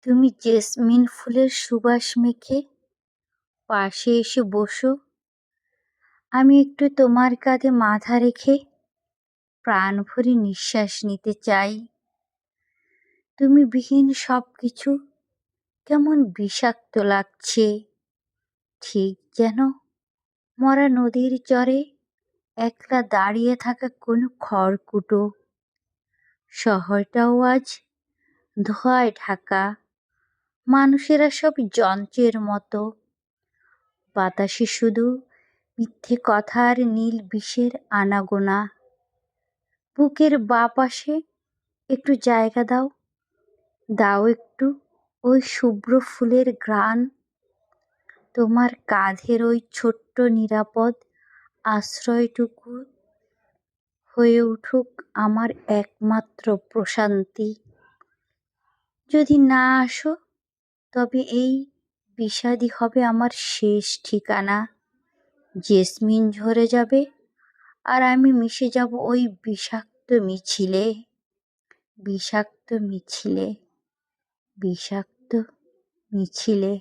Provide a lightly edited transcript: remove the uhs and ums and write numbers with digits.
তুমি জেসমিন ফুলের সুবাস মেখে পাশে এসে বসো। আমি একটু তোমার কাঁধে মাথা রেখে প্রাণ ভরে নিঃশ্বাস নিতে চাই। তুমি বিহীন সবকিছু কেমন বিষাক্ত লাগছে, ঠিক যেন মরা নদীর চরে একলা দাঁড়িয়ে থাকা কোনো খড়কুটো। শহরটাও আজ ধোঁয়ায় ঢাকা, মানুষেরা সব যন্ত্রের মতো। বাতাসে শুধু মিথ্যে কথার নীল বিষের আনাগোনা। বুকের বাঁ পাশে একটু জায়গা দাও, দাও একটু ওই শুভ্র ফুলের ঘ্রাণ। তোমার কাঁধের ওই ছোট্ট নিরাপদ আশ্রয়টুকু হয়ে উঠুক আমার একমাত্র প্রশান্তি। যদি না আসো তবে এই বিষাদই হবে আমার শেষ ঠিকানা। জেসমিন ঝরে যাবে আর আমি মিশে যাব ওই বিষাক্ত মিছিলে, বিষাক্ত মিছিলে, বিষাক্ত মিছিলে।